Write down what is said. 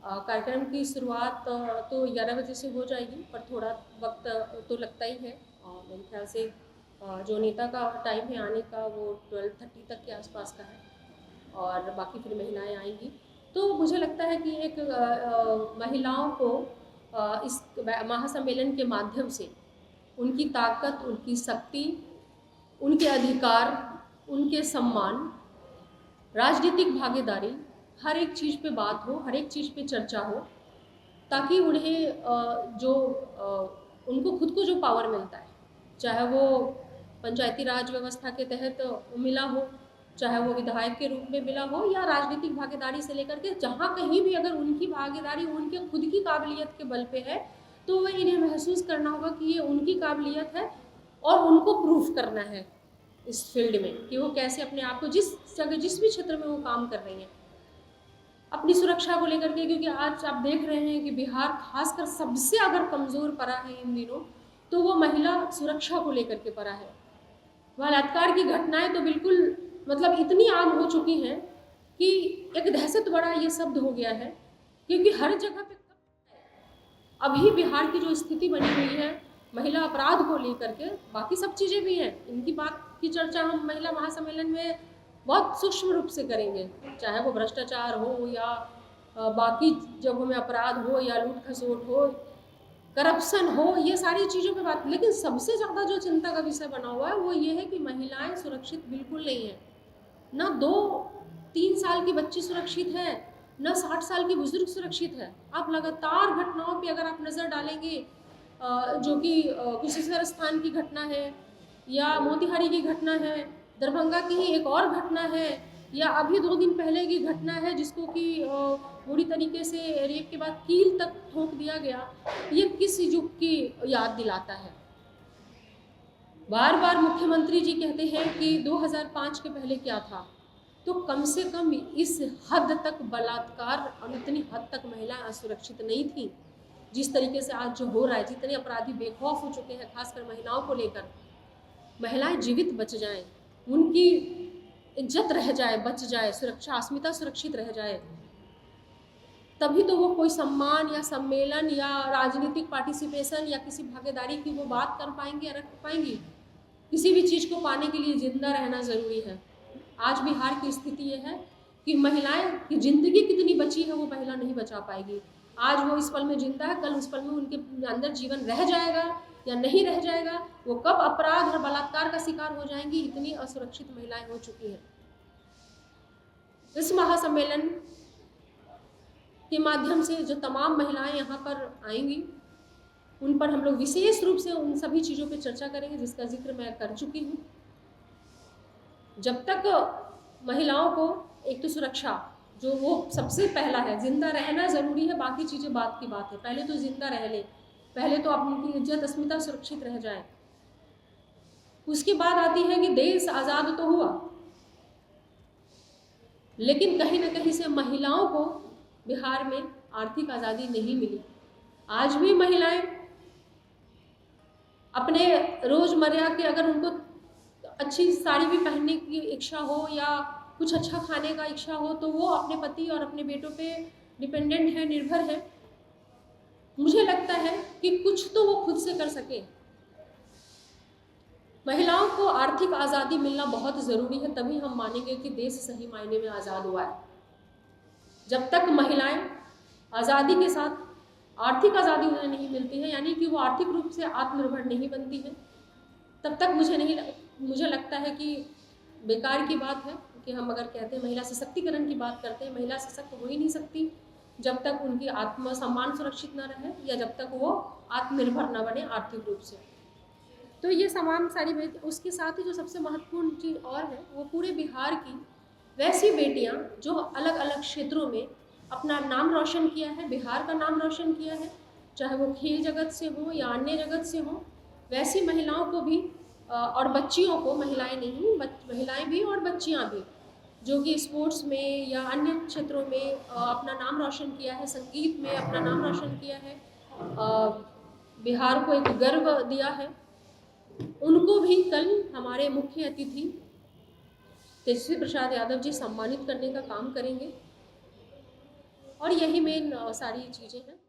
कार्यक्रम की शुरुआत तो 11 बजे से हो जाएगी, पर थोड़ा वक्त तो लगता ही है। मेरे ख्याल से जो नेता का टाइम है आने का वो 12:30 तक के आसपास का है, और बाकी फिर महिलाएं आएंगी। तो मुझे लगता है कि एक महिलाओं को इस महासम्मेलन के माध्यम से उनकी ताकत, उनकी शक्ति, उनके अधिकार, उनके सम्मान, राजनीतिक भागीदारी, हर एक चीज़ पे बात हो, हर एक चीज़ पे चर्चा हो, ताकि उन्हें उनको खुद को जो पावर मिलता है, चाहे वो पंचायती राज व्यवस्था के तहत मिला हो, चाहे वो विधायक के रूप में मिला हो, या राजनीतिक भागीदारी से लेकर के जहाँ कहीं भी अगर उनकी भागीदारी उनके खुद की काबिलियत के बल पे है, तो वह इन्हें महसूस करना होगा कि ये उनकी काबिलियत है और उनको प्रूफ करना है इस फील्ड में कि वो कैसे अपने आप को जिस जगह, जिस भी क्षेत्र में वो काम कर रही हैं, अपनी सुरक्षा को लेकर के। क्योंकि आज आप देख रहे हैं कि बिहार खासकर सबसे अगर कमज़ोर पड़ा है इन दिनों, तो वो महिला सुरक्षा को लेकर के पड़ा है। बलात्कार की घटनाएं तो बिल्कुल मतलब इतनी आम हो चुकी हैं कि एक दहशत बड़ा ये शब्द हो गया है, क्योंकि हर जगह पे अभी बिहार की जो स्थिति बनी हुई है महिला अपराध को लेकर के, बाकी सब चीज़ें भी हैं, इनकी बात की चर्चा हम महिला महासम्मेलन में बहुत सूक्ष्म रूप से करेंगे, चाहे वो भ्रष्टाचार हो या बाकी जगहों में अपराध हो या लूट खसोट हो, करप्शन हो, ये सारी चीज़ों पे बात। लेकिन सबसे ज़्यादा जो चिंता का विषय बना हुआ है वो ये है कि महिलाएं सुरक्षित बिल्कुल नहीं हैं। ना 2-3 साल की बच्ची सुरक्षित है, न 60 साल की बुजुर्ग सुरक्षित है। आप लगातार घटनाओं पे अगर आप नज़र डालेंगे, जो कि कुशेश्वर स्थान की घटना है, या मोतिहारी की घटना है, दरभंगा की ही एक और घटना है, या अभी 2 दिन पहले की घटना है जिसको कि बुरी तरीके से रेप के बाद कील तक ठोक दिया गया, ये किस युग की याद दिलाता है। बार बार मुख्यमंत्री जी कहते हैं कि 2005 के पहले क्या था, तो कम से कम इस हद तक बलात्कार और इतनी हद तक महिलाएं असुरक्षित नहीं थी जिस तरीके से आज जो हो रहा है। जितने अपराधी बेखौफ हो चुके हैं खासकर महिलाओं को लेकर, महिलाएं जीवित बच जाएं, उनकी इज्जत रह जाए, बच जाए, सुरक्षा, अस्मिता सुरक्षित रह जाए, तभी तो वो कोई सम्मान या सम्मेलन या राजनीतिक पार्टिसिपेशन या किसी भागीदारी की वो बात कर पाएंगे या रख पाएंगी। किसी भी चीज़ को पाने के लिए जिंदा रहना ज़रूरी है। आज बिहार की स्थिति ये है कि महिलाएं की ज़िंदगी कितनी बची है वो महिला नहीं बचा पाएगी। आज वो इस पल में जिंदा है, कल उस पल में उनके अंदर जीवन रह जाएगा या नहीं रह जाएगा, वो कब अपराध और बलात्कार का शिकार हो जाएंगी, इतनी असुरक्षित महिलाएं हो चुकी हैं। इस महासम्मेलन के माध्यम से जो तमाम महिलाएं यहाँ पर आएंगी, उन पर हम लोग विशेष रूप से उन सभी चीज़ों पे चर्चा करेंगे जिसका जिक्र मैं कर चुकी हूँ। जब तक महिलाओं को एक तो सुरक्षा, जो वो सबसे पहला है, जिंदा रहना ज़रूरी है, बाकी चीज़ें बात की बात है, पहले तो जिंदा रह ले, पहले तो अपनी इज्जत अस्मिता सुरक्षित रह जाए। उसके बाद आती है कि देश आज़ाद तो हुआ, लेकिन कहीं ना कहीं से महिलाओं को बिहार में आर्थिक आज़ादी नहीं मिली। आज भी महिलाएं अपने रोज़मर्रा के, अगर उनको अच्छी साड़ी भी पहनने की इच्छा हो या कुछ अच्छा खाने का इच्छा हो, तो वो अपने पति और अपने बेटों पे डिपेंडेंट है, निर्भर है। मुझे लगता है कि कुछ तो वो खुद से कर सके। महिलाओं को आर्थिक आज़ादी मिलना बहुत ज़रूरी है, तभी हम मानेंगे कि देश सही मायने में आज़ाद हुआ है। जब तक महिलाएं आज़ादी के साथ आर्थिक आज़ादी उन्हें नहीं मिलती है, यानी कि वो आर्थिक रूप से आत्मनिर्भर नहीं बनती है, तब तक मुझे लगता है कि बेकार की बात है कि हम अगर कहते हैं महिला सशक्तिकरण की बात करते हैं। महिला सशक्त हो ही नहीं सकती जब तक उनकी आत्मसम्मान सुरक्षित न रहे या जब तक वो आत्मनिर्भर न बने आर्थिक रूप से। तो ये तमाम सारी उसके साथ ही जो सबसे महत्वपूर्ण चीज़ और है, वो पूरे बिहार की वैसी बेटियां जो अलग अलग क्षेत्रों में अपना नाम रोशन किया है, बिहार का नाम रोशन किया है, चाहे वो खेल जगत से हो या अन्य जगत से हो, वैसी महिलाओं को भी और बच्चियों को, महिलाएं नहीं, महिलाएं भी और बच्चियां भी, जो कि स्पोर्ट्स में या अन्य क्षेत्रों में अपना नाम रोशन किया है, संगीत में अपना नाम रोशन किया है, बिहार को एक गर्व दिया है, उनको भी कल हमारे मुख्य अतिथि तेजस्वी प्रसाद यादव जी सम्मानित करने का काम करेंगे। और यही मेन सारी चीज़ें हैं।